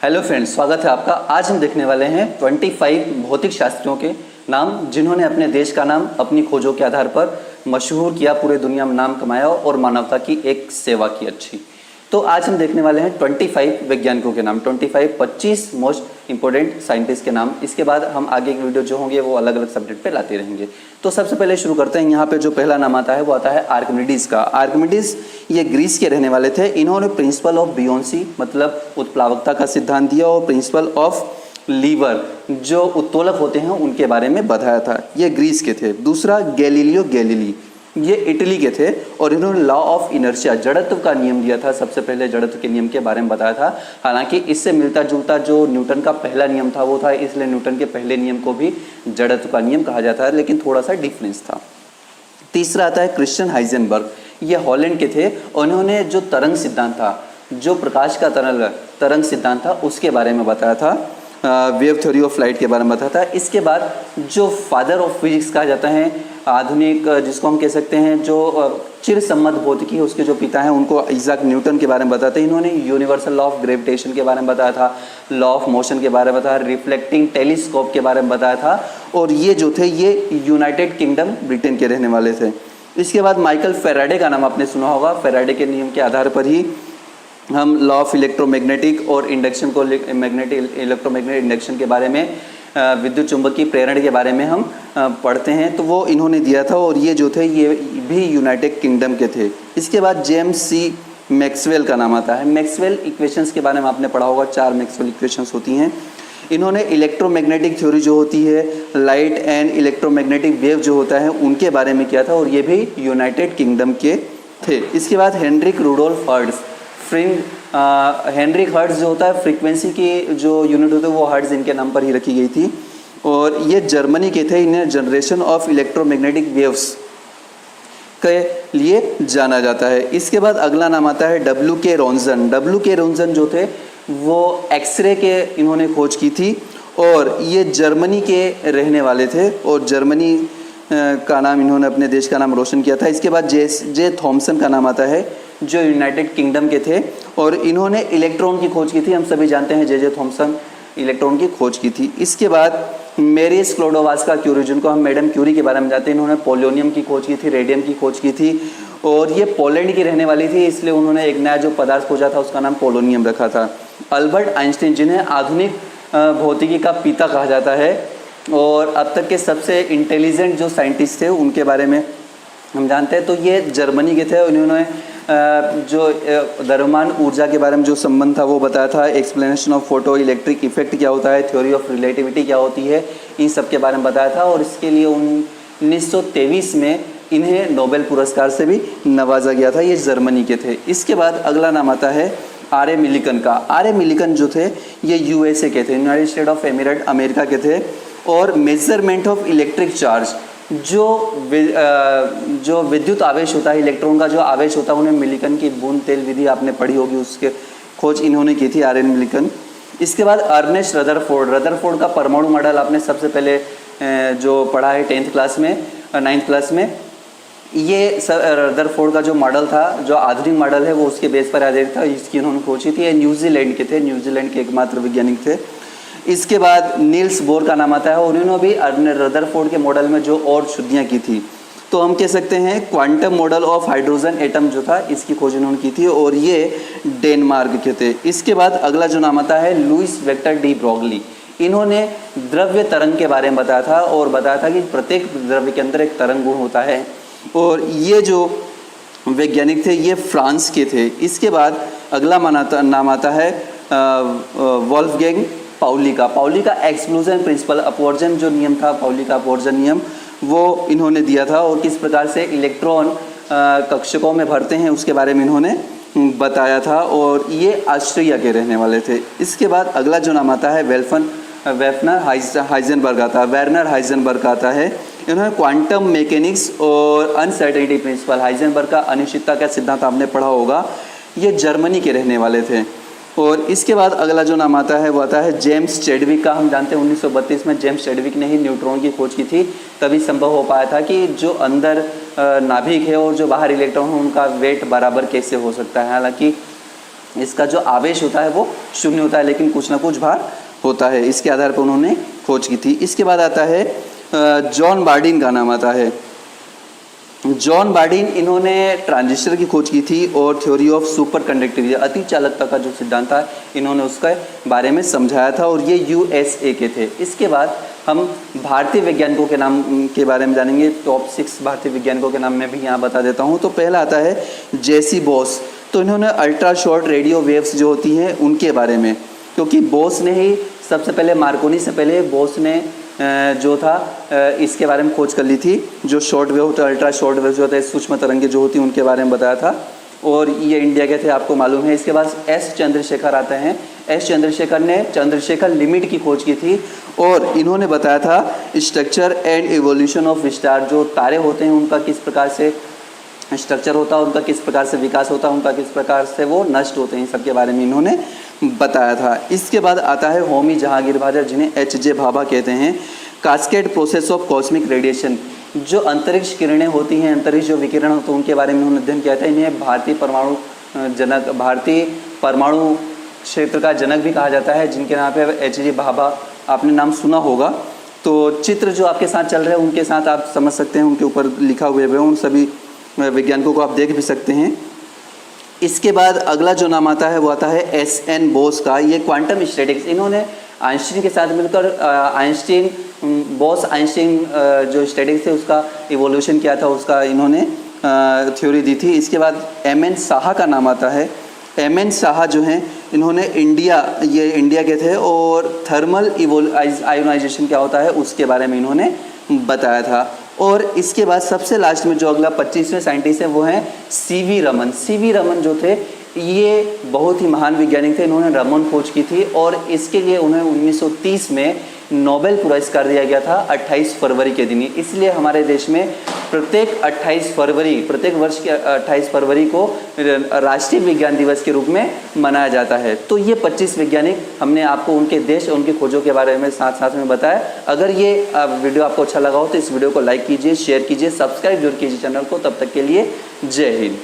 Hello friends, स्वागत है आपका। आज हम देखने वाले हैं 25 भौतिक शास्त्रियों के नाम जिन्होंने अपने देश का नाम अपनी खोजों के आधार पर मशहूर किया, पूरे दुनिया में नाम कमाया और मानवता की एक सेवा की अच्छी। तो आज हम देखने वाले हैं 25 वैज्ञानिकों के नाम, 25 मोस्ट इंपॉर्टेंट साइंटिस्ट के नाम। इसके बाद हम आगे की वीडियो जो होंगे वो अलग अलग सब्जेक्ट पे लाते रहेंगे। तो सबसे पहले शुरू करते हैं। यहाँ पे जो पहला नाम आता है वो आता है आर्किमिडीज का। आर्किमिडीज ये ग्रीस के रहने वाले थे। इन्होंने प्रिंसिपल ऑफ बियोंसी मतलब उत्प्लावकता का सिद्धांत दिया और प्रिंसिपल ऑफ लीवर जो उत्तोलक होते हैं उनके बारे में बताया था। ये ग्रीस के थे। दूसरा गैलीलियो गैलीली, ये इटली के थे और इन्होंने लॉ ऑफ इनर्शिया जड़त्व का नियम दिया था। सबसे पहले जड़त्व के नियम के बारे में बताया था। हालांकि इससे मिलता जुलता जो न्यूटन का पहला नियम था वो था, इसलिए न्यूटन के पहले नियम को भी जड़त्व का नियम कहा जाता है, लेकिन थोड़ा सा डिफरेंस था। तीसरा आता है क्रिश्चियन हाइजेनबर्ग, ये हॉलैंड के थे और उन्होंने जो तरंग सिद्धांत था, जो प्रकाश का तरंग सिद्धांत था उसके बारे में बताया था, वेव थ्योरी ऑफ लाइट के बारे में बताया था। इसके बाद जो फादर ऑफ फिजिक्स कहा जाता है आधुनिक, जिसको हम कह सकते हैं जो चिरसम्मत भौतिकी है, उसके जो पिता हैं उनको आइजैक न्यूटन के बारे में बताते हैं। इन्होंने यूनिवर्सल लॉ ऑफ ग्रेविटेशन के बारे में बताया था, लॉ ऑफ मोशन के बारे में बताया, रिफ्लेक्टिंग टेलीस्कोप के बारे में बताया था। और ये जो थे ये यूनाइटेड किंगडम ब्रिटेन के रहने वाले थे। इसके बाद माइकल फेराडे का नाम आपने सुना होगा। फेराडे के नियम के आधार पर ही हम लॉ ऑफ इलेक्ट्रोमैग्नेटिक और इंडक्शन को इलेक्ट्रोमैग्नेटिक इंडक्शन के बारे में, विद्युत चुंबकीय प्रेरण के बारे में हम पढ़ते हैं, तो वो इन्होंने दिया था। और ये जो थे ये भी यूनाइटेड किंगडम के थे। इसके बाद जेम्स सी मैक्सवेल का नाम आता है। मैक्सवेल इक्वेशंस के बारे में आपने पढ़ा होगा, 4 मैक्सवेल इक्वेशंस होती हैं। इन्होंने इलेक्ट्रोमैग्नेटिक थ्योरी जो होती है, लाइट एंड इलेक्ट्रोमैग्नेटिक वेव जो होता है उनके बारे में किया था और ये भी यूनाइटेड किंगडम के थे। इसके बाद Heinrich Rudolf Hertz, Heinrich Hertz जो होता है फ्रीक्वेंसी की जो यूनिट होती है वो हर्ट्ज इनके नाम पर ही रखी गई थी और ये जर्मनी के थे। इन्हें जनरेशन ऑफ इलेक्ट्रोमैग्नेटिक वेव्स के लिए जाना जाता है। इसके बाद अगला नाम आता है डब्ल्यू के रोन्सन। डब्ल्यू के रोन्सन जो थे वो एक्सरे के इन्होंने खोज की थी और ये जर्मनी के रहने वाले थे और जर्मनी का नाम इन्होंने अपने देश का नाम रोशन किया था। इसके बाद जे थॉमसन का नाम आता है जो यूनाइटेड किंगडम के थे और इन्होंने इलेक्ट्रॉन की खोज की थी। हम सभी जानते हैं जे थॉमसन इलेक्ट्रॉन की खोज की थी। इसके बाद मेरी स्क्लोडोवास्का क्यूरी, जिनको हम मैडम क्यूरी के बारे में जानते हैं, इन्होंने पोलोनियम की खोज की थी, रेडियम की खोज की थी और ये पोलैंड की रहने वाली थी, इसलिए उन्होंने एक नया जो पदार्थ खोजा था उसका नाम पोलोनियम रखा था। अल्बर्ट आइंस्टीन, जिन्हें आधुनिक भौतिकी का पिता कहा जाता है और अब तक के सबसे इंटेलिजेंट जो साइंटिस्ट थे उनके बारे में हम जानते हैं, तो ये जर्मनी के थे। उन्होंने जो द्रव्यमान ऊर्जा के बारे में जो संबंध था वो बताया था, explanation of photo electric effect क्या होता है, थ्योरी ऑफ रिलेटिविटी क्या होती है, इन सब के बारे में बताया था। और इसके लिए 1923 में इन्हें नोबेल पुरस्कार से भी नवाजा गया था। ये जर्मनी के थे। इसके बाद अगला नाम आता है आर.ए. मिलिकन का। आर.ए. मिलिकन जो थे ये यूएसए के थे, United state of emirate America के थे। और मेजरमेंट ऑफ इलेक्ट्रिक चार्ज, जो विद्युत आवेश होता है, इलेक्ट्रॉन का जो आवेश होता है, उन्हें मिलिकन की बूंद तेल विधि आपने पढ़ी होगी, उसके खोज इन्होंने की थी, आर.ए. मिलिकन। इसके बाद अर्नेस्ट रदरफोर्ड। रदरफोर्ड का परमाणु मॉडल आपने सबसे पहले जो पढ़ा है 10th क्लास में, 9th क्लास में। ये रदरफोर्ड का जो मॉडल था, जो आधुनिक मॉडल है, वो उसके बेस पर आधारित था। इसकी उन्होंने खोज की थी। ये न्यूजीलैंड के थे, न्यूजीलैंड के एकमात्र वैज्ञानिक थे। इसके बाद नील्स बोर का नाम आता है और उन्होंने भी रदरफोर्ड के मॉडल में जो और शुद्धियाँ की थी, तो हम कह सकते हैं quantum model of hydrogen atom जो था इसकी खोज उन्होंने की थी और ये डेनमार्क के थे। इसके बाद अगला जो नाम आता है लुइस वेक्टर डी ब्रोगली। इन्होंने द्रव्य तरंग के बारे में बताया था और बताया था कि प्रत्येक द्रव्य के अंदर एक तरंग गुण होता है और ये जो वैज्ञानिक थे ये फ्रांस के थे। इसके बाद अगला नाम आता है वोल्फगैंग पाउली का। पाउली का एक्सक्लूजन प्रिंसिपल, अपवर्जन जो नियम था, पाउली का अपवर्जन नियम, वो इन्होंने दिया था और किस प्रकार से इलेक्ट्रॉन कक्षकों में भरते हैं उसके बारे में इन्होंने बताया था और ये ऑस्ट्रिया के रहने वाले थे। इसके बाद अगला जो नाम आता है वेफनर हाइजेनबर्ग आता है, वेर्नर हाइजेनबर्ग आता है। इन्होंने क्वांटम मैकेनिक्स और अनसर्टेनिटी प्रिंसिपल, हाइजेनबर्ग का अनिश्चितता का सिद्धांत आपने पढ़ा होगा, ये जर्मनी के रहने वाले थे। और इसके बाद अगला जो नाम आता है वो आता है जेम्स चैडविक का। हम जानते हैं 1932 में जेम्स चैडविक ने ही न्यूट्रॉन की खोज की थी, तभी संभव हो पाया था कि जो अंदर नाभिक है और जो बाहर इलेक्ट्रॉन है उनका वेट बराबर कैसे हो सकता है। हालांकि इसका जो आवेश होता है वो शून्य होता है, लेकिन कुछ ना कुछ भार होता है। इसके आधार पर उन्होंने खोज की थी। इसके बाद आता है जॉन बार्डिन का नाम आता है। जॉन बार्डिन, इन्होंने ट्रांजिस्टर की खोज की थी और थ्योरी ऑफ सुपर कंडक्टिविटी, अति चालकता का जो सिद्धांत था, इन्होंने उसके बारे में समझाया था और ये यूएसए के थे। इसके बाद हम भारतीय वैज्ञानिकों के नाम के बारे में जानेंगे। टॉप 6 भारतीय वैज्ञानिकों के नाम मैं भी यहाँ बता देता हूँ। तो पहला आता है जेसी बोस। तो इन्होंने अल्ट्रा शॉर्ट रेडियो वेव्स जो होती हैं उनके बारे में, क्योंकि बोस ने ही सबसे पहले, मार्कोनी से पहले बोस ने जो था इसके बारे में खोज कर ली थी। जो शॉर्ट वेव होता है, अल्ट्रा शॉर्ट वेव जो होता है, सूक्ष्म तरंगे जो होती हैं उनके बारे में बताया था, और ये इंडिया के थे, आपको मालूम है। इसके बाद एस चंद्रशेखर आते हैं। एस चंद्रशेखर ने चंद्रशेखर लिमिट की खोज की थी और इन्होंने बताया था structure and evolution of star, जो तारे होते हैं उनका किस प्रकार से स्ट्रक्चर होता है, उनका किस प्रकार से विकास होता है, उनका किस प्रकार से वो नष्ट होते हैं, सबके बारे में इन्होंने बताया था। इसके बाद आता है होमी जहांगीर भाभा, जिन्हें एच.जे. भाभा कहते हैं। Cascade process of cosmic radiation, जो अंतरिक्ष किरणें होती हैं, अंतरिक्ष जो विकिरण होते हैं उनके बारे में उन्होंने अध्ययन किया था। इन्हें भारतीय परमाणु क्षेत्र का जनक भी कहा जाता है, जिनके नाम पे एच.जे. भाभा आपने नाम सुना होगा। तो चित्र जो आपके साथ चल रहे हैं उनके साथ आप समझ सकते हैं, उनके ऊपर लिखा हुए है, उन सभी वैज्ञानिकों को आप देख भी सकते हैं। इसके बाद अगला जो नाम आता है वो आता है एस.एन. बोस का। ये क्वांटम स्टैटिक्स, इन्होंने आइंस्टीन के साथ मिलकर आइंस्टीन जो स्टैटिक्स है उसका इवोल्यूशन किया था, उसका इन्होंने थ्योरी दी थी। इसके बाद एम.एन. साहा का नाम आता है। एम.एन. साहा जो हैं, इन्होंने ये इंडिया के थे और थर्मल आयोनाइजेशन क्या होता है उसके बारे में इन्होंने बताया था। और इसके बाद सबसे लास्ट में जो अगला 25वें साइंटिस्ट है वो हैं सी.वी. रमन। सी.वी. रमन जो थे ये बहुत ही महान वैज्ञानिक थे। इन्होंने रमन खोज की थी और इसके लिए उन्हें 1930 में नोबेल पुरस्कार दिया गया था 28 फरवरी के दिन। इसलिए हमारे देश में प्रत्येक वर्ष के 28 फरवरी को राष्ट्रीय विज्ञान दिवस के रूप में मनाया जाता है। तो ये 25 वैज्ञानिक हमने आपको उनके देश और उनकी खोजों के बारे में साथ साथ में बताया। अगर ये वीडियो आपको अच्छा लगा हो तो इस वीडियो को लाइक कीजिए, शेयर कीजिए, सब्सक्राइब जरूर कीजिए चैनल को। तब तक के लिए जय हिंद।